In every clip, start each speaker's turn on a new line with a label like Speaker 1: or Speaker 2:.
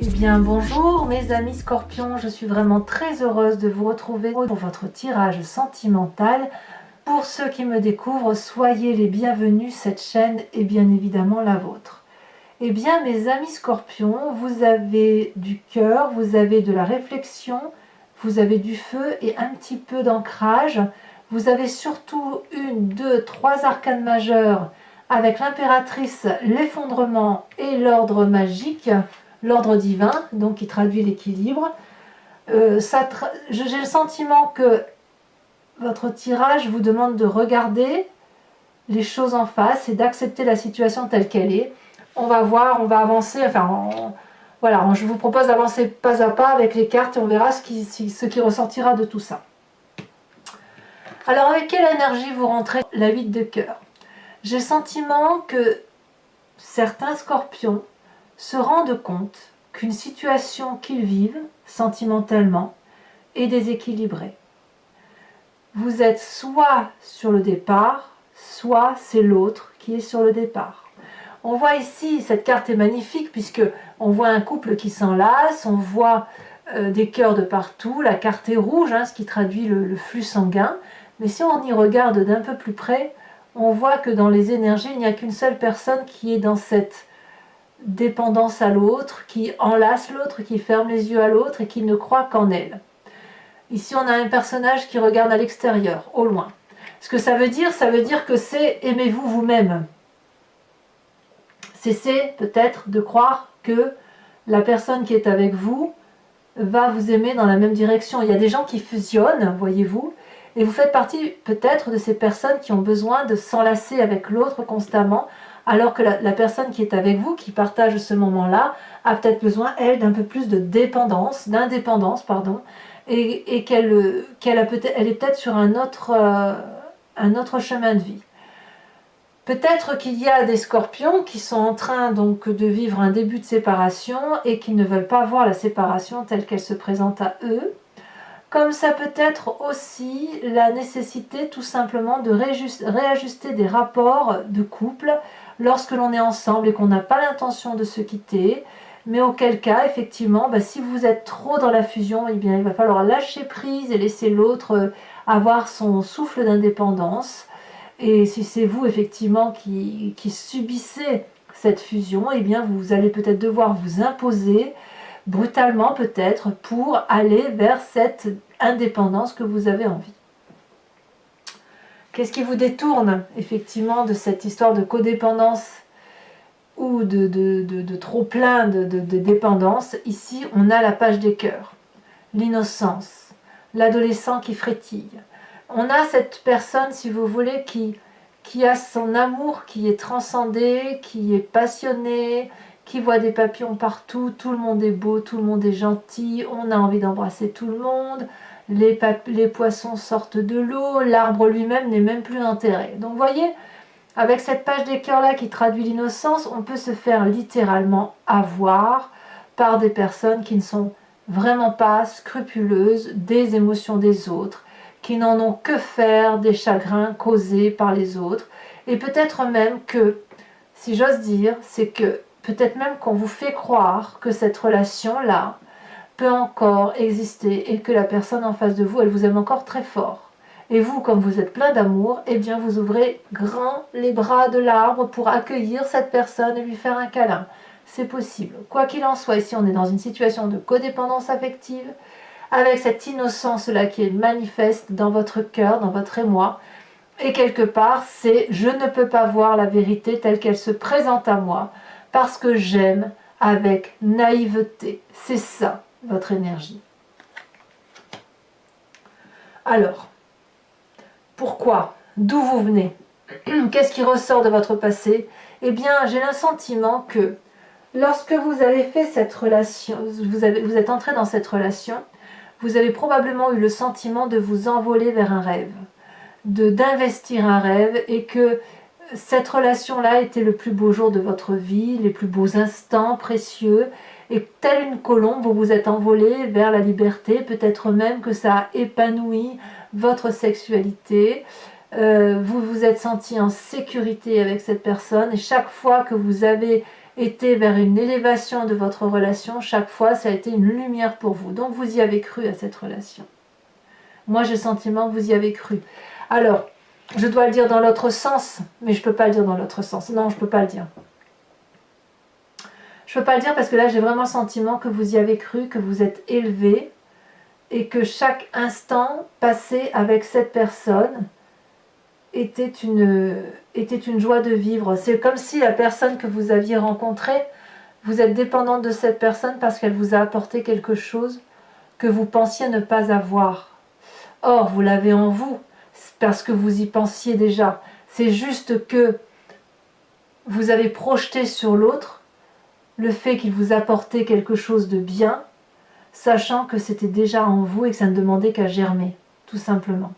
Speaker 1: Eh bien bonjour mes amis scorpions, je suis vraiment très heureuse de vous retrouver pour votre tirage sentimental. Pour ceux qui me découvrent, soyez les bienvenus, cette chaîne est bien évidemment la vôtre. Eh bien mes amis scorpions, vous avez du cœur, vous avez de la réflexion, vous avez du feu et un petit peu d'ancrage. Vous avez surtout une, deux, trois arcanes majeures avec l'impératrice, l'effondrement et l'ordre magique. L'ordre divin, donc qui traduit l'équilibre. J'ai le sentiment que votre tirage vous demande de regarder les choses en face et d'accepter la situation telle qu'elle est. On va voir, on va avancer, voilà, je vous propose d'avancer pas à pas avec les cartes et on verra ce qui ressortira de tout ça. Alors avec quelle énergie vous rentrez la 8 de cœur? J'ai le sentiment que certains scorpions se rendent compte qu'une situation qu'ils vivent sentimentalement est déséquilibrée. Vous êtes soit sur le départ, soit c'est l'autre qui est sur le départ. On voit ici, cette carte est magnifique puisque on voit un couple qui s'enlace, on voit des cœurs de partout, la carte est rouge, ce qui traduit le flux sanguin, mais si on y regarde d'un peu plus près, on voit que dans les énergies, il n'y a qu'une seule personne qui est dans cette dépendance à l'autre, qui enlace l'autre, qui ferme les yeux à l'autre et qui ne croit qu'en elle. Ici, on a un personnage qui regarde à l'extérieur, au loin. Ce que ça veut dire que c'est aimez-vous vous-même. Cessez peut-être de croire que la personne qui est avec vous va vous aimer dans la même direction. Il y a des gens qui fusionnent, voyez-vous, et vous faites partie peut-être de ces personnes qui ont besoin de s'enlacer avec l'autre constamment, alors que la personne qui est avec vous, qui partage ce moment-là, a peut-être besoin, elle, d'un peu plus de d'indépendance, et elle est peut-être sur un autre chemin de vie. Peut-être qu'il y a des scorpions qui sont en train donc de vivre un début de séparation et qui ne veulent pas voir la séparation telle qu'elle se présente à eux. Comme ça peut être aussi la nécessité tout simplement de réajuster des rapports de couple lorsque l'on est ensemble et qu'on n'a pas l'intention de se quitter, mais auquel cas, effectivement, si vous êtes trop dans la fusion, eh bien, il va falloir lâcher prise et laisser l'autre avoir son souffle d'indépendance. Et si c'est vous, effectivement, qui subissez cette fusion, eh bien, vous allez peut-être devoir vous imposer brutalement peut-être pour aller vers cette indépendance que vous avez envie. Qu'est-ce qui vous détourne effectivement de cette histoire de codépendance ou de trop plein de dépendance? Ici, on a la page des cœurs, l'innocence, l'adolescent qui frétille. On a cette personne, si vous voulez, qui a son amour qui est transcendé, qui est passionné, qui voit des papillons partout, tout le monde est beau, tout le monde est gentil, on a envie d'embrasser tout le monde, les poissons sortent de l'eau, l'arbre lui-même n'est même plus enterré. Donc vous voyez, avec cette page des cœurs là qui traduit l'innocence, on peut se faire littéralement avoir par des personnes qui ne sont vraiment pas scrupuleuses des émotions des autres, qui n'en ont que faire des chagrins causés par les autres, et peut-être même que, si j'ose dire, c'est que peut-être même qu'on vous fait croire que cette relation-là peut encore exister et que la personne en face de vous, elle vous aime encore très fort. Et vous, comme vous êtes plein d'amour, eh bien vous ouvrez grand les bras de l'arbre pour accueillir cette personne et lui faire un câlin. C'est possible. Quoi qu'il en soit, ici on est dans une situation de codépendance affective, avec cette innocence-là qui est manifeste dans votre cœur, dans votre émoi. Et quelque part, c'est « je ne peux pas voir la vérité telle qu'elle se présente à moi, parce que j'aime avec naïveté ». C'est ça, votre énergie. Alors, pourquoi? D'où vous venez? Qu'est-ce qui ressort de votre passé? Eh bien, j'ai le sentiment que lorsque vous avez fait cette relation, vous êtes entré dans cette relation, vous avez probablement eu le sentiment de vous envoler vers un rêve, d'investir un rêve, et que cette relation-là était le plus beau jour de votre vie, les plus beaux instants précieux, et telle une colombe, vous vous êtes envolé vers la liberté, peut-être même que ça a épanoui votre sexualité, vous vous êtes senti en sécurité avec cette personne, et chaque fois que vous avez été vers une élévation de votre relation, chaque fois ça a été une lumière pour vous. Donc vous y avez cru à cette relation. Moi j'ai le sentiment que vous y avez cru. Alors, je dois le dire dans l'autre sens, mais je ne peux pas le dire dans l'autre sens. Non, je ne peux pas le dire. Je ne peux pas le dire parce que là j'ai vraiment le sentiment que vous y avez cru, que vous êtes élevé et que chaque instant passé avec cette personne était une joie de vivre. C'est comme si la personne que vous aviez rencontrée, vous êtes dépendante de cette personne parce qu'elle vous a apporté quelque chose que vous pensiez ne pas avoir. Or, vous l'avez en vous, parce que vous y pensiez déjà. C'est juste que vous avez projeté sur l'autre le fait qu'il vous apportait quelque chose de bien, sachant que c'était déjà en vous et que ça ne demandait qu'à germer, tout simplement.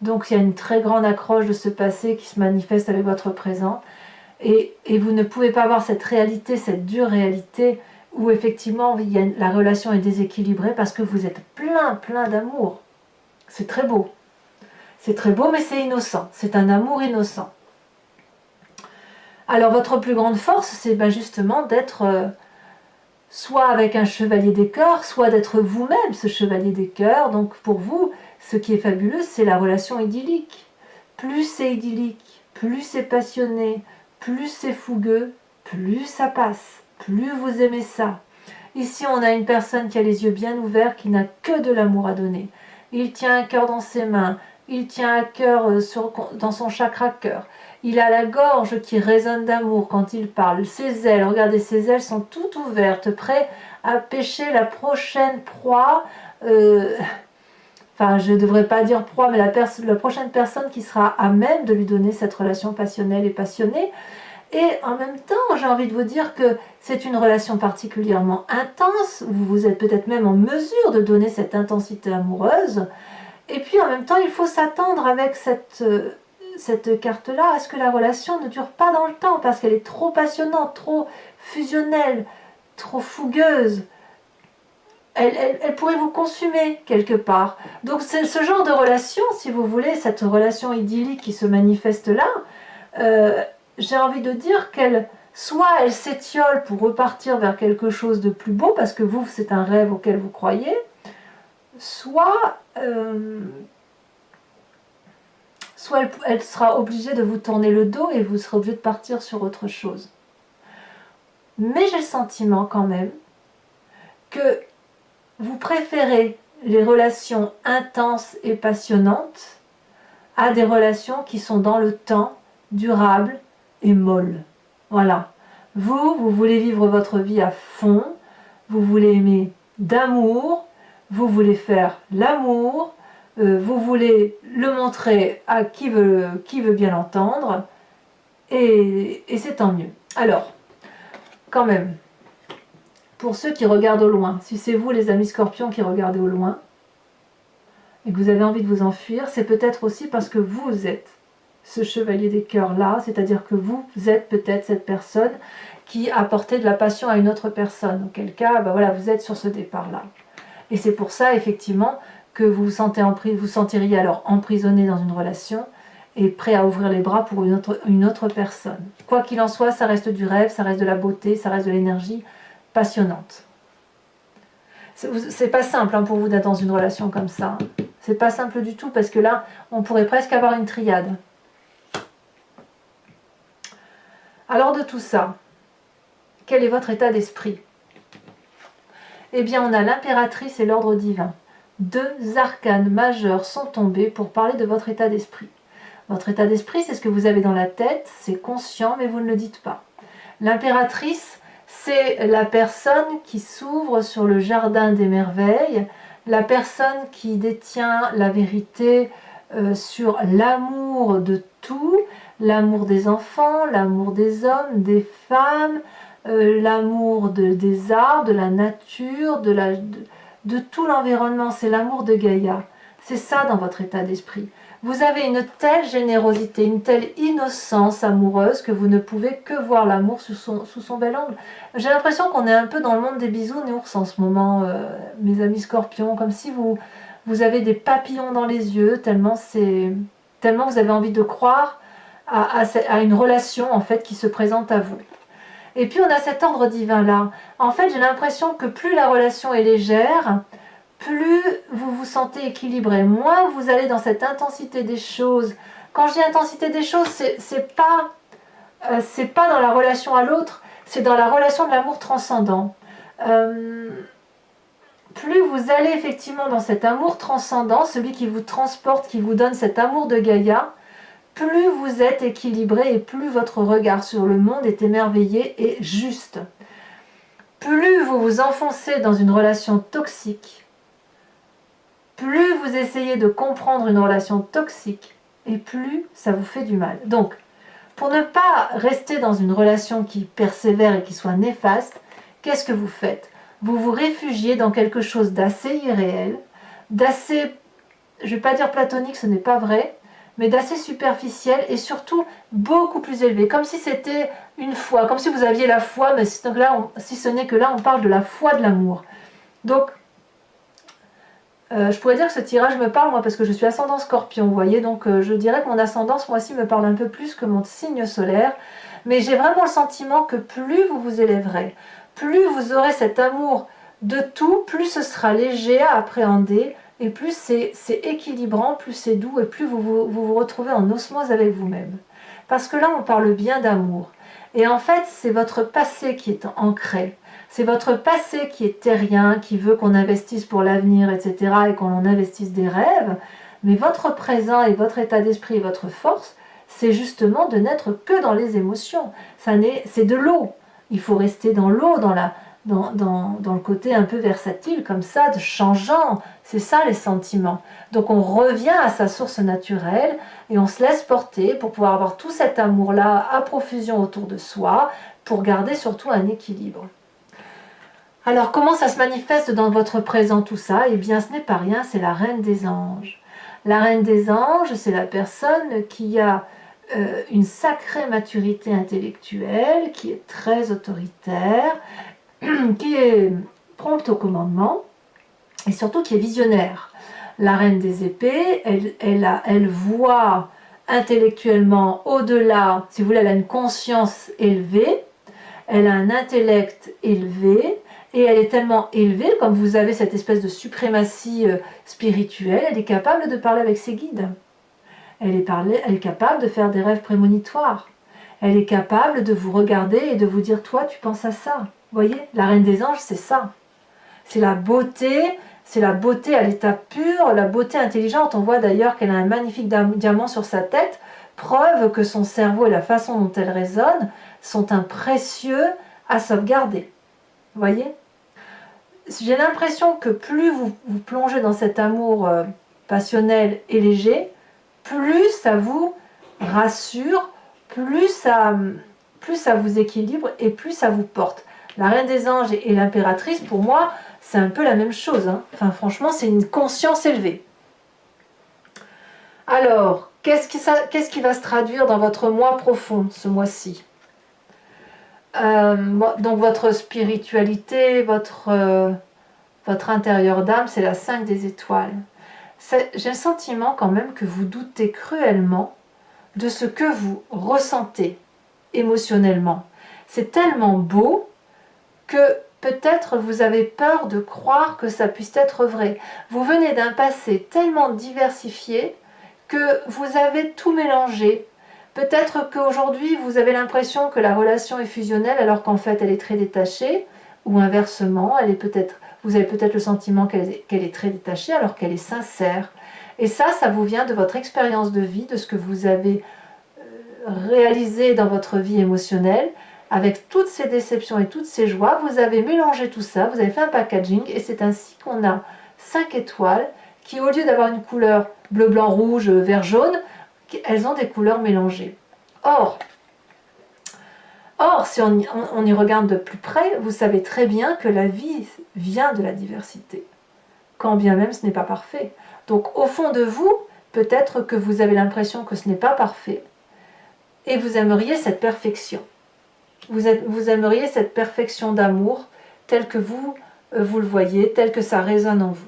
Speaker 1: Donc il y a une très grande accroche de ce passé qui se manifeste avec votre présent, et vous ne pouvez pas avoir cette réalité, cette dure réalité, où effectivement la relation est déséquilibrée parce que vous êtes plein d'amour. C'est très beau. C'est très beau, mais c'est innocent. C'est un amour innocent. Alors votre plus grande force, c'est justement d'être soit avec un chevalier des cœurs, soit d'être vous-même ce chevalier des cœurs. Donc pour vous, ce qui est fabuleux, c'est la relation idyllique. Plus c'est idyllique, plus c'est passionné, plus c'est fougueux, plus ça passe, plus vous aimez ça. Ici, on a une personne qui a les yeux bien ouverts, qui n'a que de l'amour à donner. Il tient un cœur dans ses mains, il tient un cœur dans son chakra cœur. Il a la gorge qui résonne d'amour quand il parle. Ses ailes, regardez, ses ailes sont toutes ouvertes, prêtes à pêcher la prochaine proie. Enfin, je ne devrais pas dire proie, mais la prochaine personne qui sera à même de lui donner cette relation passionnelle et passionnée. Et en même temps, j'ai envie de vous dire que c'est une relation particulièrement intense. Vous êtes peut-être même en mesure de donner cette intensité amoureuse. Et puis en même temps, il faut s'attendre avec cette carte-là à ce que la relation ne dure pas dans le temps parce qu'elle est trop passionnante, trop fusionnelle, trop fougueuse. Elle pourrait vous consumer quelque part. Donc c'est ce genre de relation, si vous voulez, cette relation idyllique qui se manifeste là, j'ai envie de dire soit elle s'étiole pour repartir vers quelque chose de plus beau, parce que vous, c'est un rêve auquel vous croyez, soit elle sera obligée de vous tourner le dos et vous serez obligé de partir sur autre chose. Mais j'ai le sentiment quand même que vous préférez les relations intenses et passionnantes à des relations qui sont dans le temps, durables et molles. Voilà. Vous voulez vivre votre vie à fond, vous voulez aimer d'amour, vous voulez faire l'amour, vous voulez le montrer à qui veut bien l'entendre, et c'est tant mieux. Alors, quand même, pour ceux qui regardent au loin, si c'est vous les amis scorpions qui regardez au loin, et que vous avez envie de vous enfuir, c'est peut-être aussi parce que vous êtes ce chevalier des cœurs là, c'est-à-dire que vous êtes peut-être cette personne qui a apporté de la passion à une autre personne, auquel cas, voilà, vous êtes sur ce départ-là. Et c'est pour ça, effectivement, que vous vous sentiriez alors emprisonné dans une relation et prêt à ouvrir les bras pour une autre personne. Quoi qu'il en soit, ça reste du rêve, ça reste de la beauté, ça reste de l'énergie passionnante. C'est pas simple pour vous d'être dans une relation comme ça. C'est pas simple du tout parce que là, on pourrait presque avoir une triade. Alors de tout ça, quel est votre état d'esprit? Eh bien, on a l'impératrice et l'ordre divin. Deux arcanes majeurs sont tombés pour parler de votre état d'esprit. Votre état d'esprit, c'est ce que vous avez dans la tête, c'est conscient, mais vous ne le dites pas. L'impératrice, c'est la personne qui s'ouvre sur le jardin des merveilles, la personne qui détient la vérité sur l'amour de tout, l'amour des enfants, l'amour des hommes, des femmes, l'amour des arbres, de la nature, de tout l'environnement. C'est l'amour de Gaïa. C'est ça dans votre état d'esprit. Vous avez une telle générosité, une telle innocence amoureuse que vous ne pouvez que voir l'amour sous son bel angle. J'ai l'impression qu'on est un peu dans le monde des bisounours en ce moment, mes amis scorpions, comme si vous avez des papillons dans les yeux, tellement vous avez envie de croire à une relation en fait qui se présente à vous. Et puis on a cet ordre divin-là. En fait, j'ai l'impression que plus la relation est légère, plus vous vous sentez équilibré, moins vous allez dans cette intensité des choses. Quand je dis intensité des choses, c'est pas dans la relation à l'autre, c'est dans la relation de l'amour transcendant. Plus vous allez effectivement dans cet amour transcendant, celui qui vous transporte, qui vous donne cet amour de Gaïa, plus vous êtes équilibré et plus votre regard sur le monde est émerveillé et juste. Plus vous vous enfoncez dans une relation toxique, plus vous essayez de comprendre une relation toxique, et plus ça vous fait du mal. Donc, pour ne pas rester dans une relation qui persévère et qui soit néfaste, qu'est-ce que vous faites? Vous vous réfugiez dans quelque chose d'assez irréel, d'assez, je ne vais pas dire platonique, ce n'est pas vrai, mais d'assez superficiel et surtout beaucoup plus élevé, comme si c'était une foi, comme si vous aviez la foi, mais si ce n'est que là on parle de la foi de l'amour. Donc, je pourrais dire que ce tirage me parle, moi, parce que je suis ascendant Scorpion, vous voyez, donc je dirais que mon ascendant, ce mois-ci, me parle un peu plus que mon signe solaire, mais j'ai vraiment le sentiment que plus vous vous élèverez, plus vous aurez cet amour de tout, plus ce sera léger à appréhender, et plus c'est équilibrant, plus c'est doux, et plus vous retrouvez en osmose avec vous-même. Parce que là, on parle bien d'amour. Et en fait, c'est votre passé qui est ancré. C'est votre passé qui est terrien, qui veut qu'on investisse pour l'avenir, etc., et qu'on en investisse des rêves. Mais votre présent et votre état d'esprit et votre force, c'est justement de n'être que dans les émotions. C'est de l'eau. Il faut rester dans l'eau, dans le côté un peu versatile, comme ça, de changeant. C'est ça les sentiments. Donc on revient à sa source naturelle et on se laisse porter pour pouvoir avoir tout cet amour-là à profusion autour de soi, pour garder surtout un équilibre. Alors comment ça se manifeste dans votre présent tout ça? Eh bien ce n'est pas rien, c'est la Reine des Anges. La Reine des Anges, c'est la personne qui a une sacrée maturité intellectuelle, qui est très autoritaire, qui est prompte au commandement et surtout qui est visionnaire. La Reine des Épées, elle voit intellectuellement au-delà, si vous voulez, elle a une conscience élevée, elle a un intellect élevé, et elle est tellement élevée, comme vous avez cette espèce de suprématie spirituelle, elle est capable de parler avec ses guides. Elle est capable de faire des rêves prémonitoires. Elle est capable de vous regarder et de vous dire « Toi, tu penses à ça ». Vous voyez, la Reine des Anges, c'est ça. C'est la beauté à l'état pur, la beauté intelligente. On voit d'ailleurs qu'elle a un magnifique diamant sur sa tête, preuve que son cerveau et la façon dont elle résonne sont un précieux à sauvegarder. Vous voyez? J'ai l'impression que plus vous plongez dans cet amour passionnel et léger, plus ça vous rassure, plus ça vous équilibre et plus ça vous porte. La Reine des Anges et l'impératrice, pour moi, c'est un peu la même chose. Hein. Enfin, franchement, c'est une conscience élevée. Alors, qu'est-ce qui va se traduire dans votre moi profond, ce mois-ci? Donc, votre spiritualité, votre intérieur d'âme, c'est la 5 des étoiles. J'ai le sentiment quand même que vous doutez cruellement de ce que vous ressentez émotionnellement. C'est tellement beau que peut-être vous avez peur de croire que ça puisse être vrai. Vous venez d'un passé tellement diversifié que vous avez tout mélangé. Peut-être qu'aujourd'hui vous avez l'impression que la relation est fusionnelle alors qu'en fait elle est très détachée, ou inversement, vous avez peut-être le sentiment qu'elle est très détachée alors qu'elle est sincère. Et ça vous vient de votre expérience de vie, de ce que vous avez réalisé dans votre vie émotionnelle. Avec toutes ces déceptions et toutes ces joies, vous avez mélangé tout ça, vous avez fait un packaging et c'est ainsi qu'on a 5 étoiles qui, au lieu d'avoir une couleur bleu, blanc, rouge, vert, jaune, elles ont des couleurs mélangées. Or, si on y regarde de plus près, vous savez très bien que la vie vient de la diversité, quand bien même ce n'est pas parfait. Donc au fond de vous, peut-être que vous avez l'impression que ce n'est pas parfait et vous aimeriez cette perfection. Vous aimeriez cette perfection d'amour telle que vous le voyez, telle que ça résonne en vous.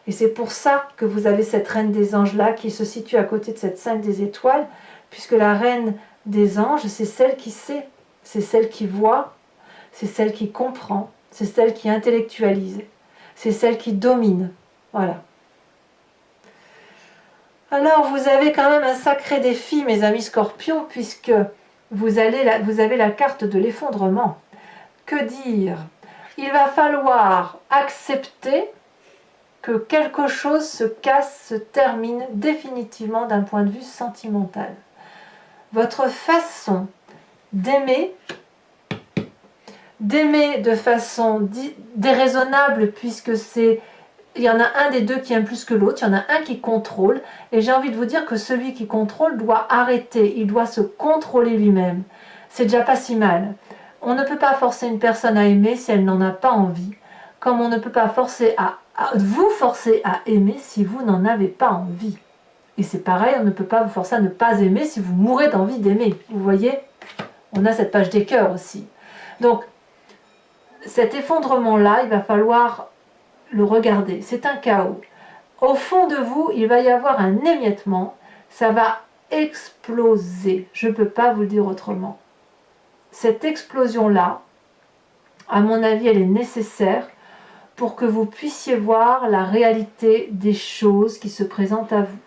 Speaker 1: Et c'est pour ça que vous avez cette Reine des Anges là qui se situe à côté de cette 5 des étoiles, puisque la Reine des Anges, c'est celle qui sait. c'est celle qui voit, c'est celle qui comprend, c'est celle qui intellectualise, c'est celle qui domine. Voilà. Alors, vous avez quand même un sacré défi, mes amis scorpions, puisque vous avez la carte de l'effondrement. Que dire? Il va falloir accepter que quelque chose se casse, se termine définitivement d'un point de vue sentimental. Votre façon d'aimer de façon déraisonnable, puisque il y en a un des deux qui aime plus que l'autre, il y en a un qui contrôle, et j'ai envie de vous dire que celui qui contrôle doit arrêter, il doit se contrôler lui-même. C'est déjà pas si mal. On ne peut pas forcer une personne à aimer si elle n'en a pas envie, comme on ne peut pas vous forcer à aimer si vous n'en avez pas envie. Et c'est pareil, on ne peut pas vous forcer à ne pas aimer si vous mourrez d'envie d'aimer. Vous voyez? On a cette page des cœurs aussi. Donc, cet effondrement-là, il va falloir le regarder. C'est un chaos. Au fond de vous, il va y avoir un émiettement. Ça va exploser. Je ne peux pas vous le dire autrement. Cette explosion-là, à mon avis, elle est nécessaire pour que vous puissiez voir la réalité des choses qui se présentent à vous.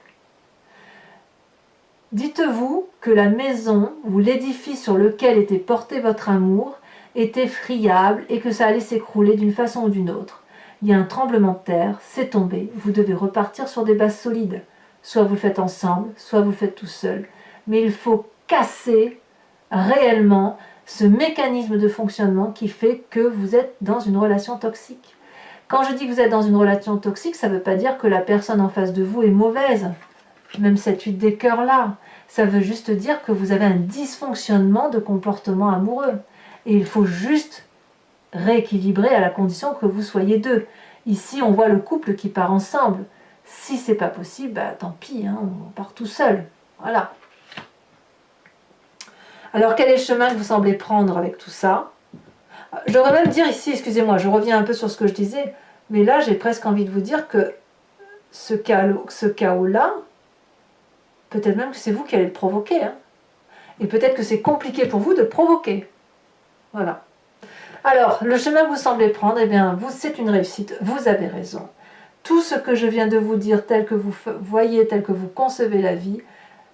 Speaker 1: Dites-vous que la maison ou l'édifice sur lequel était porté votre amour était friable et que ça allait s'écrouler d'une façon ou d'une autre. Il y a un tremblement de terre, c'est tombé, vous devez repartir sur des bases solides. Soit vous le faites ensemble, soit vous le faites tout seul. Mais il faut casser réellement ce mécanisme de fonctionnement qui fait que vous êtes dans une relation toxique. Quand je dis que vous êtes dans une relation toxique, ça ne veut pas dire que la personne en face de vous est mauvaise. Même cette huile des cœurs là, ça veut juste dire que vous avez un dysfonctionnement de comportement amoureux. Et il faut juste rééquilibrer à la condition que vous soyez deux. Ici, on voit le couple qui part ensemble. Si c'est pas possible, bah, tant pis, hein, on part tout seul. Voilà. Alors, quel est le chemin que vous semblez prendre avec tout ça? J'aurais même dire ici, excusez-moi, je reviens un peu sur ce que je disais, mais là, j'ai presque envie de vous dire que ce chaos-là, peut-être même que c'est vous qui allez le provoquer. Hein. Et peut-être que c'est compliqué pour vous de le provoquer. Voilà. Alors, le chemin que vous semblez prendre, eh bien, c'est une réussite. Vous avez raison. Tout ce que je viens de vous dire, tel que vous voyez, tel que vous concevez la vie,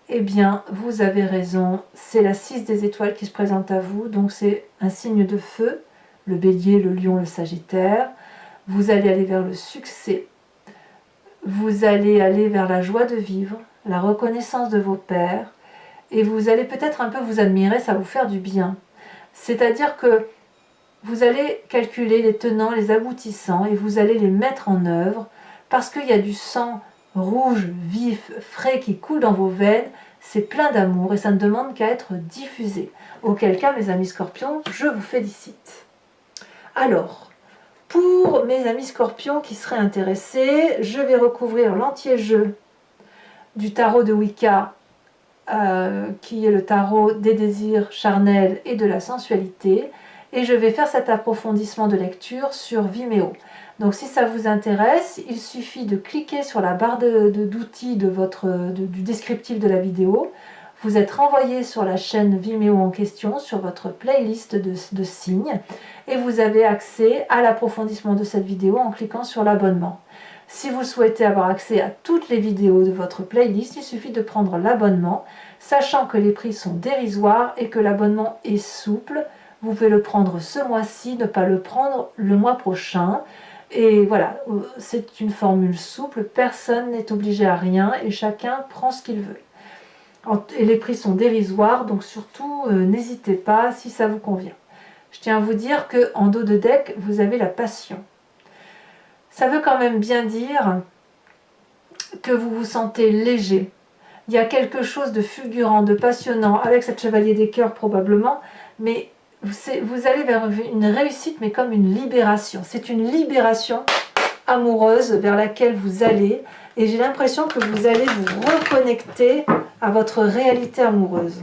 Speaker 1: eh bien, vous avez raison. C'est la 6 des étoiles qui se présente à vous. Donc, c'est un signe de feu. Le bélier, le lion, le sagittaire. Vous allez aller vers le succès. Vous allez aller vers la joie de vivre, la reconnaissance de vos pairs. Et vous allez peut-être un peu vous admirer, ça va vous faire du bien. C'est-à-dire que vous allez calculer les tenants, les aboutissants, et vous allez les mettre en œuvre, parce qu'il y a du sang rouge, vif, frais qui coule dans vos veines, c'est plein d'amour, et ça ne demande qu'à être diffusé. Auquel cas, mes amis scorpions, je vous félicite. Alors, pour mes amis scorpions qui seraient intéressés, je vais recouvrir l'entier jeu du tarot de Wicca, qui est le tarot des désirs charnels et de la sensualité, et je vais faire cet approfondissement de lecture sur Vimeo. Donc si ça vous intéresse, il suffit de cliquer sur la barre d'outils du descriptif de la vidéo. Vous êtes renvoyé sur la chaîne Vimeo en question, sur votre playlist de signes, et vous avez accès à l'approfondissement de cette vidéo en cliquant sur l'abonnement. Si vous souhaitez avoir accès à toutes les vidéos de votre playlist, il suffit de prendre l'abonnement, sachant que les prix sont dérisoires et que l'abonnement est souple. Vous pouvez le prendre ce mois-ci, ne pas le prendre le mois prochain. Et voilà, c'est une formule souple, personne n'est obligé à rien et chacun prend ce qu'il veut. Et les prix sont dérisoires, donc surtout n'hésitez pas si ça vous convient. Je tiens à vous dire qu'en dos de deck, vous avez la passion. Ça veut quand même bien dire que vous vous sentez léger. Il y a quelque chose de fulgurant, de passionnant, avec cette chevalier des cœurs probablement, mais vous allez vers une réussite, mais comme une libération. C'est une libération amoureuse vers laquelle vous allez, et j'ai l'impression que vous allez vous reconnecter à votre réalité amoureuse.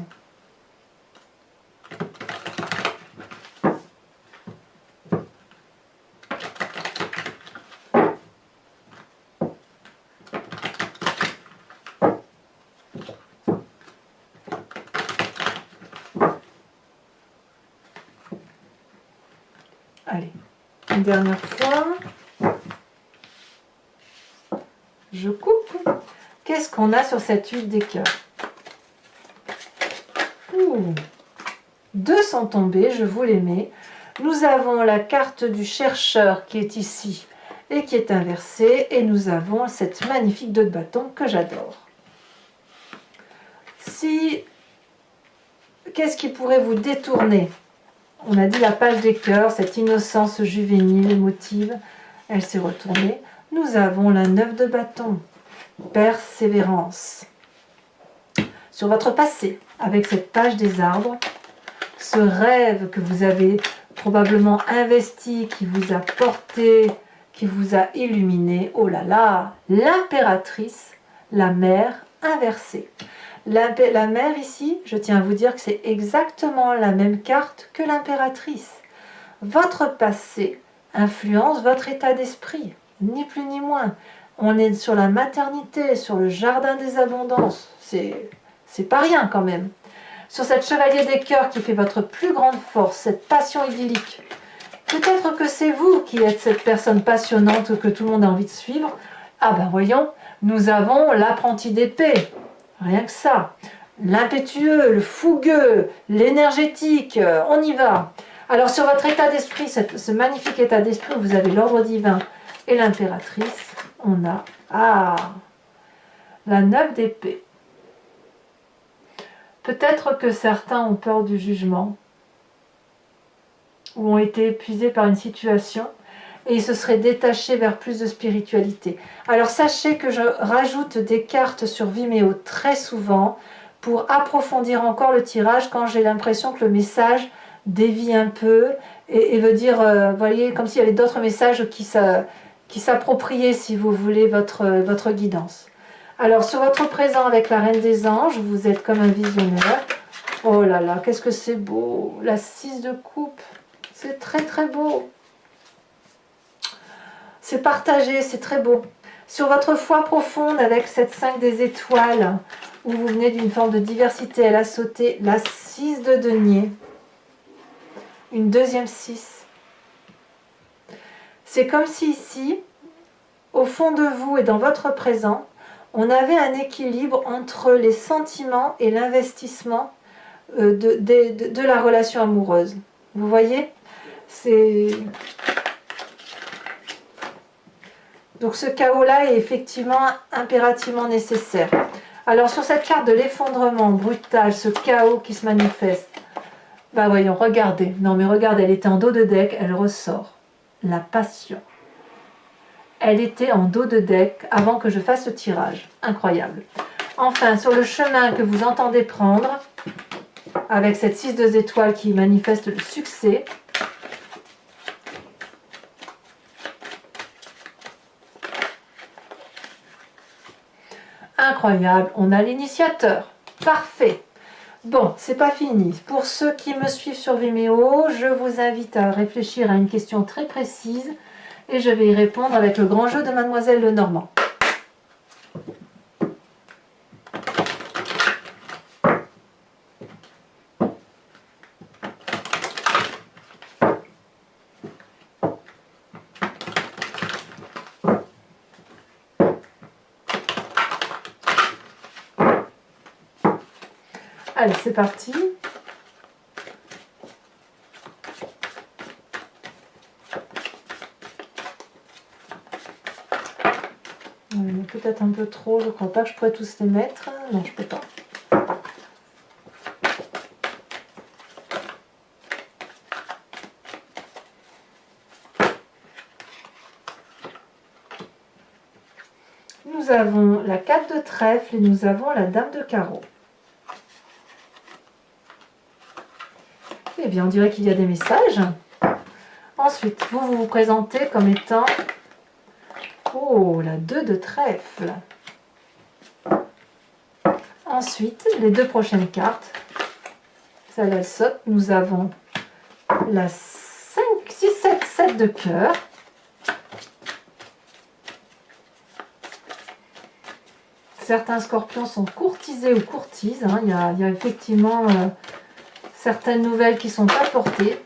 Speaker 1: Allez, une dernière fois. Je coupe. Qu'est-ce qu'on a sur cette huile des cœurs? Deux sont tombés, je vous les mets. Nous avons la carte du chercheur qui est ici et qui est inversée. Et nous avons cette magnifique 2 de bâton que j'adore. Qu'est-ce qui pourrait vous détourner? On a dit la page des cœurs, cette innocence juvénile, émotive. Elle s'est retournée. Nous avons la 9 de bâton. Persévérance. Sur votre passé, avec cette page des arbres, ce rêve que vous avez probablement investi, qui vous a porté, qui vous a illuminé, oh là là, l'impératrice, la mère inversée. La mère ici, je tiens à vous dire que c'est exactement la même carte que l'impératrice. Votre passé influence votre état d'esprit, ni plus ni moins. On est sur la maternité, sur le jardin des abondances. C'est pas rien quand même. Sur cette chevalier des cœurs qui fait votre plus grande force, cette passion idyllique. Peut-être que c'est vous qui êtes cette personne passionnante que tout le monde a envie de suivre. Ah ben voyons, nous avons l'apprenti d'épée. Rien que ça. L'impétueux, le fougueux, l'énergétique, on y va. Alors sur votre état d'esprit, ce magnifique état d'esprit où vous avez l'ordre divin et l'impératrice, on a la 9 d'épée. Peut-être que certains ont peur du jugement ou ont été épuisés par une situation et ils se seraient détachés vers plus de spiritualité. Alors sachez que je rajoute des cartes sur Vimeo très souvent pour approfondir encore le tirage quand j'ai l'impression que le message dévie un peu et veut dire, vous voyez, comme s'il y avait d'autres messages qui s'appropriaient, si vous voulez, votre guidance. Alors, sur votre présent avec la Reine des Anges, vous êtes comme un visionnaire. Oh là là, qu'est-ce que c'est beau! La 6 de coupe, c'est très très beau. C'est partagé, c'est très beau. Sur votre foi profonde avec cette 5 des étoiles, où vous venez d'une forme de diversité, elle a sauté la 6 de denier. Une deuxième 6. C'est comme si ici, au fond de vous et dans votre présent, on avait un équilibre entre les sentiments et l'investissement de la relation amoureuse. Vous voyez? Donc ce chaos-là est effectivement impérativement nécessaire. Alors sur cette carte de l'effondrement brutal, ce chaos qui se manifeste, bah voyons, regardez. Non mais regardez, elle était en dos de deck, elle ressort. La passion. Elle était en dos de deck avant que je fasse le tirage. Incroyable. Enfin, sur le chemin que vous entendez prendre, avec cette 6 de étoiles qui manifeste le succès, incroyable, on a l'initiateur. Parfait. Bon, c'est pas fini. Pour ceux qui me suivent sur Vimeo, je vous invite à réfléchir à une question très précise et je vais y répondre avec le grand jeu de Mademoiselle Lenormand. Allez, c'est parti. Peut-être un peu trop, je ne crois pas que je pourrais tous les mettre. Non, je ne peux pas. Nous avons la 4 de trèfle et nous avons la dame de carreau. Eh bien, on dirait qu'il y a des messages. Ensuite, vous vous présentez comme étant... Oh, la 2 de trèfle. Ensuite, les deux prochaines cartes. Celle-là, elle saute. Nous avons la 5, 6, 7, 7 de cœur. Certains scorpions sont courtisés ou courtisent. Hein. Il y a effectivement certaines nouvelles qui sont apportées.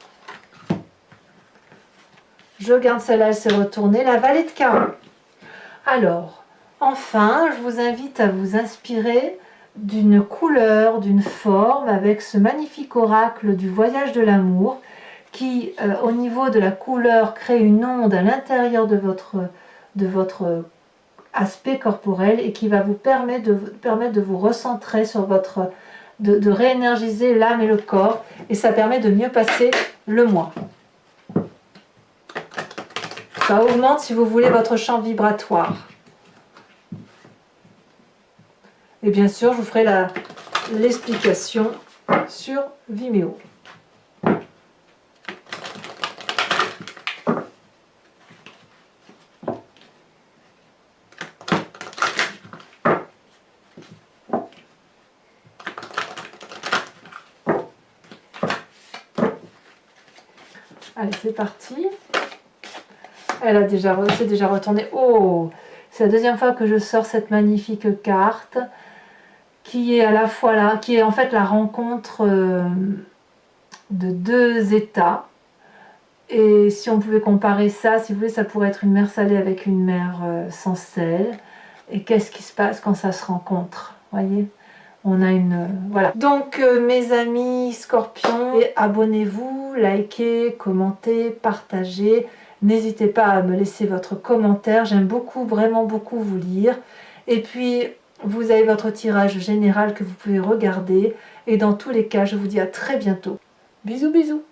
Speaker 1: Je garde celle-là, elle s'est retournée. La Valet de carreau. Alors, enfin, je vous invite à vous inspirer d'une couleur, d'une forme avec ce magnifique oracle du voyage de l'amour qui, au niveau de la couleur, crée une onde à l'intérieur de votre aspect corporel et qui va vous permettre de vous recentrer sur votre... de réénergiser l'âme et le corps, et ça permet de mieux passer le mois. Ça augmente, si vous voulez, votre champ vibratoire. Et bien sûr, je vous ferai l'explication sur Vimeo. Allez, c'est parti. C'est déjà retourné. Oh, c'est la deuxième fois que je sors cette magnifique carte qui est à la fois là, qui est en fait la rencontre de deux états. Et si on pouvait comparer ça, si vous voulez, ça pourrait être une mer salée avec une mer sans sel. Et qu'est-ce qui se passe quand ça se rencontre? Voyez, on a une... voilà. Donc, mes amis scorpions, abonnez-vous, likez, commentez, partagez. N'hésitez pas à me laisser votre commentaire. J'aime beaucoup, vraiment beaucoup vous lire. Et puis, vous avez votre tirage général que vous pouvez regarder. Et dans tous les cas, je vous dis à très bientôt. Bisous, bisous.